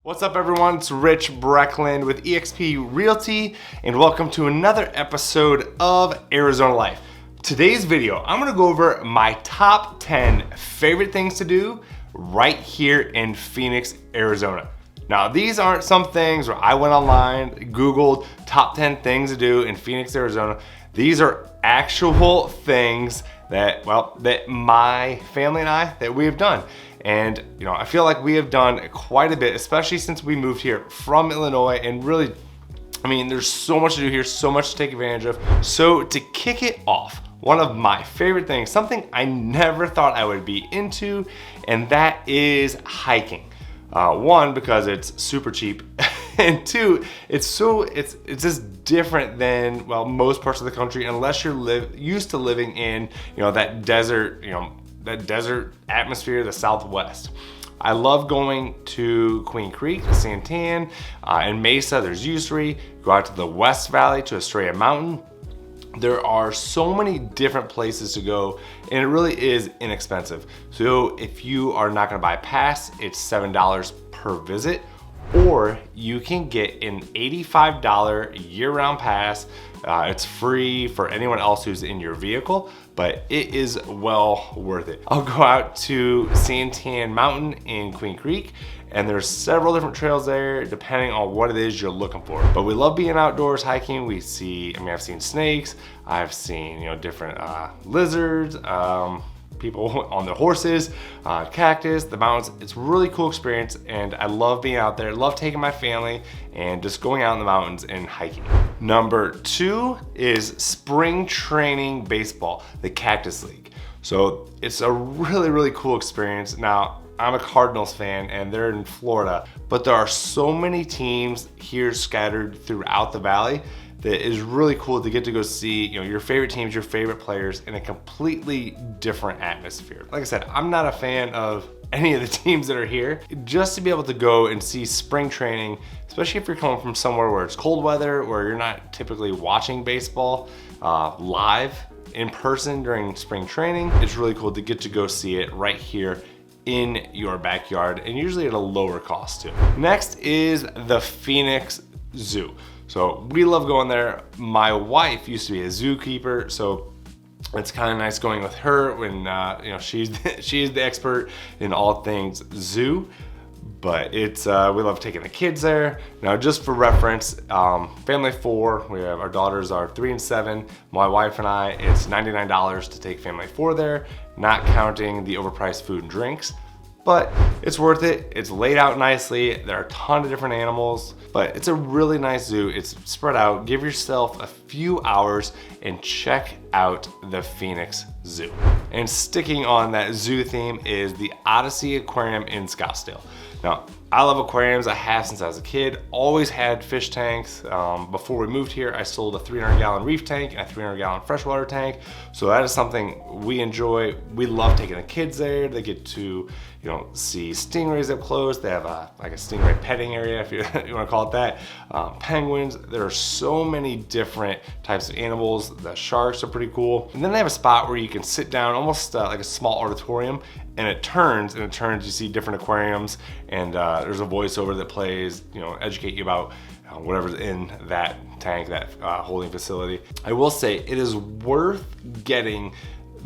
What's up everyone, it's Rich Brecklin with eXp Realty and welcome to another episode of Arizona Life. Today's video, I'm gonna go over my top 10 favorite things to do right here in Phoenix, Arizona. Now these aren't some things where I went online, Googled top 10 things to do in Phoenix, Arizona. These are actual things that, that my family and I, that we have done. And I feel like we have done quite a bit, especially since we moved here from Illinois. And really, there's so much to do here, so much to take advantage of. So to kick it off, one of my favorite things, something I never thought I would be into, and that is hiking. One, because it's super cheap, and two, it's just different than, most parts of the country, unless you're used to living in, that desert, that desert atmosphere, the Southwest. I love going to Queen Creek, Santan, and Mesa. There's Usery. Go out to the West Valley to Estrella Mountain. There are so many different places to go, and it really is inexpensive. So if you are not gonna buy a pass, it's $7 per visit, or you can get an $85 year-round pass. It's free for anyone else who's in your vehicle, but it is well worth it. I'll go out to Santan Mountain in Queen Creek, and there's several different trails there depending on what it is you're looking for. But we love being outdoors hiking. We see, I've seen snakes, I've seen different lizards, people on their horses, cactus, the mountains. It's a really cool experience, and I love being out there. I love taking my family and just going out in the mountains and hiking. Number 2 is spring training baseball, the Cactus League. So it's a really cool experience. Now, I'm a Cardinals fan and they're in Florida, but there are so many teams here scattered throughout the valley that is really cool to get to go see your favorite teams, your favorite players in a completely different atmosphere. Like I said, I'm not a fan of any of the teams that are here. Just to be able to go and see spring training, especially if you're coming from somewhere where it's cold weather, where you're not typically watching baseball live in person during spring training, it's really cool to get to go see it right here in your backyard, and usually at a lower cost too. Next is the Phoenix Zoo. So we love going there. My wife used to be a zookeeper, so it's kind of nice going with her when she's the expert in all things zoo. But it's we love taking the kids there. Now, just for reference, family 4, we have our daughters are 3 and 7. My wife and I, it's $99 to take family 4 there, not counting the overpriced food and drinks. But it's worth it. It's laid out nicely. There are a ton of different animals, but it's a really nice zoo. It's spread out. Give yourself a few hours and check out the Phoenix Zoo. And sticking on that zoo theme is the ODYSEA Aquarium in Scottsdale. Now, I love aquariums. I have since I was a kid. Always had fish tanks. Before we moved here, I sold a 300-gallon reef tank and a 300-gallon freshwater tank. So that is something we enjoy. We love taking the kids there. They get to, see stingrays up close. They have like a stingray petting area, if you want to call it that. Penguins. There are so many different types of animals. The sharks are pretty cool. And then they have a spot where you can sit down, almost like a small auditorium, and it turns, you see different aquariums, and there's a voiceover that plays, educate you about whatever's in that tank, that holding facility. I will say it is worth getting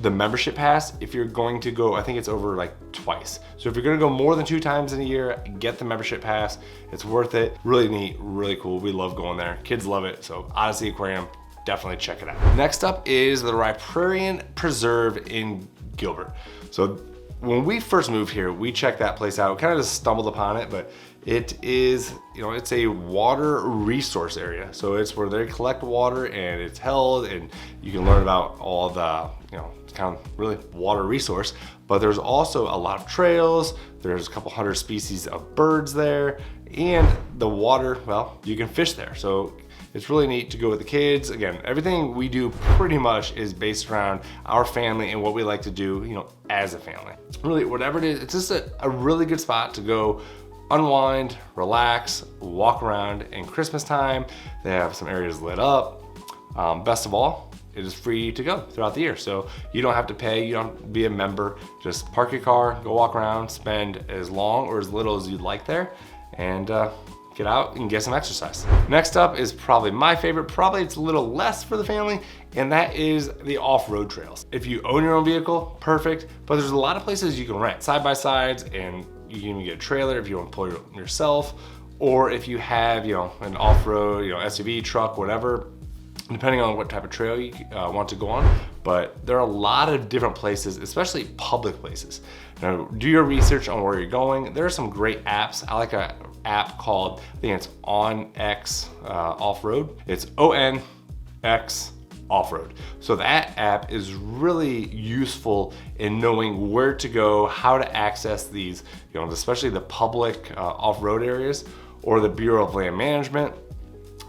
the membership pass if you're going to go. I think it's over like twice. So if you're gonna go more than 2 times in a year, get the membership pass. It's worth it. Really neat, really cool. We love going there. Kids love it. So ODYSEA Aquarium, definitely check it out. Next up is the Riparian Preserve in Gilbert. So when we first moved here, we checked that place out. Kind of just stumbled upon it, but it is, it's a water resource area. So it's where they collect water and it's held, and you can learn about all the, it's kind of really water resource. But there's also a lot of trails. There's a couple hundred species of birds there, and the water, you can fish there. So it's really neat to go with the kids. Again, everything we do pretty much is based around our family and what we like to do, as a family. Really, whatever it is, it's just a really good spot to go unwind, relax, walk around. In Christmas time, they have some areas lit up. Best of all, it is free to go throughout the year. So you don't have to pay, you don't have to be a member. Just park your car, go walk around, spend as long or as little as you'd like there, and get out and get some exercise. Next up is probably my favorite. Probably it's a little less for the family, and that is the off-road trails. If you own your own vehicle, perfect, but there's a lot of places you can rent side-by-sides, and you can even get a trailer if you want to pull yourself, or if you have, you know, an off-road, you know, SUV, truck, whatever, depending on what type of trail you want to go on. But there are a lot of different places, especially public places. Now, do your research on where you're going. There are some great apps. I like an app called, I think it's OnX Off-Road. It's ONX Off-Road. So that app is really useful in knowing where to go, how to access these, you know, especially the public off-road areas or the Bureau of Land Management.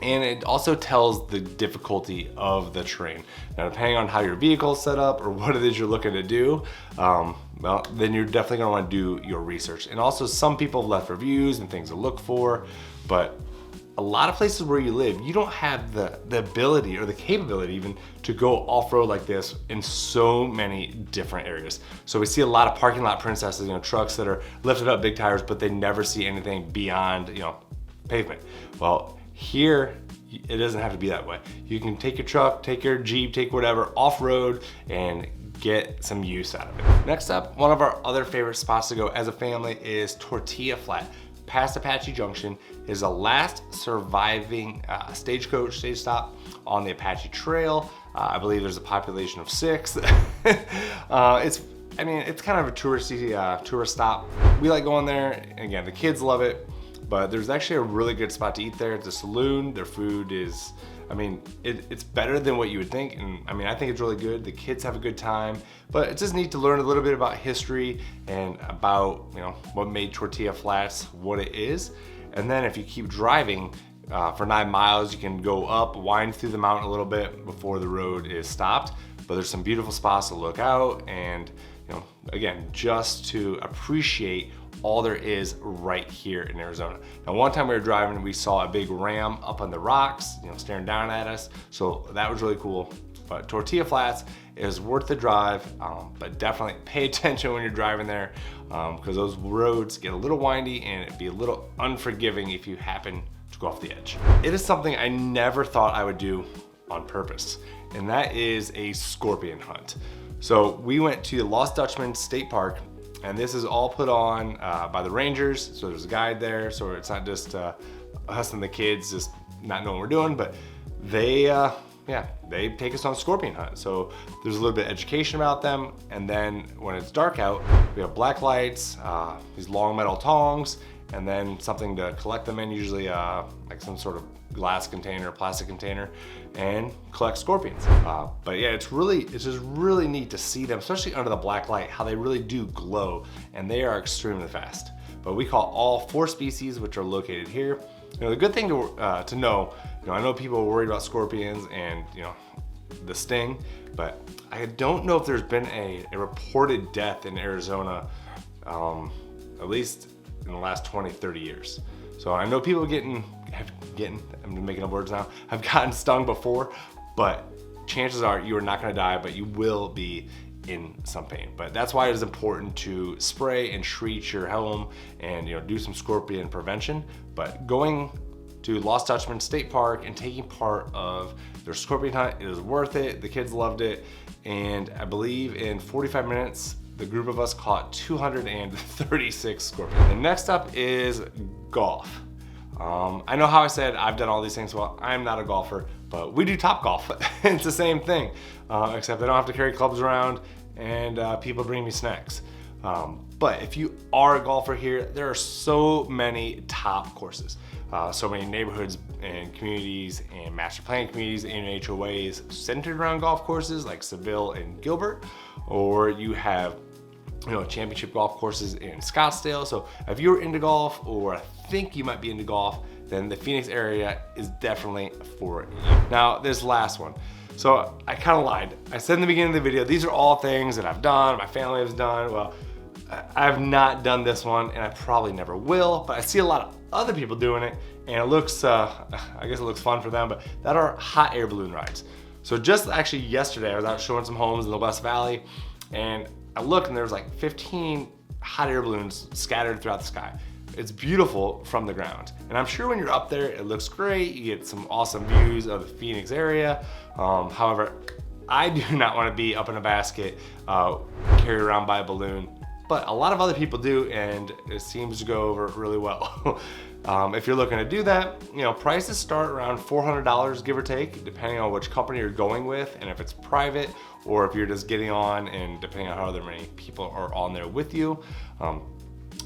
And it also tells the difficulty of the terrain. Now, depending on how your vehicle is set up or what it is you're looking to do, well, then you're definitely gonna wanna do your research. And also some people have left reviews and things to look for, but a lot of places where you live, you don't have the ability or the capability even to go off-road like this in so many different areas. So we see a lot of parking lot princesses, you know, trucks that are lifted up big tires, but they never see anything beyond, you know, pavement. Well, here, it doesn't have to be that way. You can take your truck, take your Jeep, take whatever off-road and get some use out of it. Next up, one of our other favorite spots to go as a family is Tortilla Flat. Past Apache Junction is the last surviving stagecoach stage stop on the Apache Trail. I believe there's a population of 6. I mean, it's kind of a touristy tourist stop. We like going there. Again, the kids love it. But there's actually a really good spot to eat there. It's a saloon. Their food is, I mean, it's better than what you would think. And I mean, I think it's really good. The kids have a good time, but it's just neat to learn a little bit about history and about, you know, what made Tortilla Flats what it is. And then if you keep driving for 9 miles, you can go up, wind through the mountain a little bit before the road is stopped. But there's some beautiful spots to look out and, you know, again, just to appreciate all there is right here in Arizona. Now, one time we were driving, we saw a big ram up on the rocks, you know, staring down at us. So that was really cool. But Tortilla Flats is worth the drive, but definitely pay attention when you're driving there because those roads get a little windy and it'd be a little unforgiving if you happen to go off the edge. It is something I never thought I would do on purpose, and that is a scorpion hunt. So we went to the Lost Dutchman State Park, and this is all put on by the rangers. So there's a guide there, so it's not just us and the kids just not knowing what we're doing, but they take us on a scorpion hunt. So there's a little bit of education about them, and then when it's dark out, we have black lights, these long metal tongs, and then something to collect them in, usually like some sort of glass container, plastic container, and collect scorpions. But yeah, it's just really neat to see them, especially under the black light, how they really do glow, and they are extremely fast. But we caught all 4 species, which are located here. You know, the good thing to know, you know, I know people are worried about scorpions and, you know, the sting, but I don't know if there's been a reported death in Arizona, at least in the last 20, 30 years. So I know people I'm making up words now, have gotten stung before, but chances are you are not gonna die, but you will be in some pain. But that's why it is important to spray and treat your home and, you know, do some scorpion prevention. But going to Lost Dutchman State Park and taking part of their scorpion hunt, it is worth it. The kids loved it. And I believe in 45 minutes, the group of us caught 236 scorpions. And next up is golf. I know how I said I've done all these things. Well, I'm not a golfer, but we do Top Golf. It's the same thing, except I don't have to carry clubs around and people bring me snacks. But if you are a golfer here, there are so many top courses. So many neighborhoods and communities and master planning communities and HOAs centered around golf courses like Seville and Gilbert, or you have, you know, championship golf courses in Scottsdale. So if you're into golf or think you might be into golf, then the Phoenix area is definitely for you. Now, this last one. So I kind of lied. I said in the beginning of the video, these are all things that I've done, my family has done. Well, I have not done this one and I probably never will, but I see a lot of other people doing it and it looks, I guess it looks fun for them, but that are hot air balloon rides. So just actually yesterday, I was out showing some homes in the West Valley and I looked and there was like 15 hot air balloons scattered throughout the sky. it's beautiful from the ground. And I'm sure when you're up there, it looks great. You get some awesome views of the Phoenix area. However, I do not want to be up in a basket, carried around by a balloon, but a lot of other people do, and it seems to go over really well. If you're looking to do that, you know, prices start around $400, give or take, depending on which company you're going with, and if it's private, or if you're just getting on, and depending on how many people are on there with you.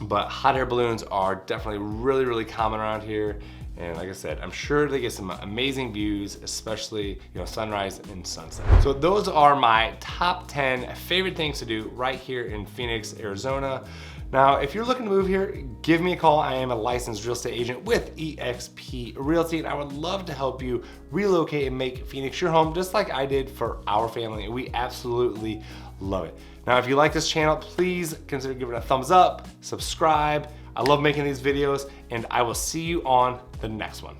But hot air balloons are definitely really, really common around here. And like I said, I'm sure they get some amazing views, especially, you know, sunrise and sunset. So those are my top 10 favorite things to do right here in Phoenix, Arizona. Now, if you're looking to move here, give me a call. I am a licensed real estate agent with eXp Realty, and I would love to help you relocate and make Phoenix your home, just like I did for our family, and we absolutely love it. Now, if you like this channel, please consider giving it a thumbs up, subscribe. I love making these videos, and I will see you on the next one.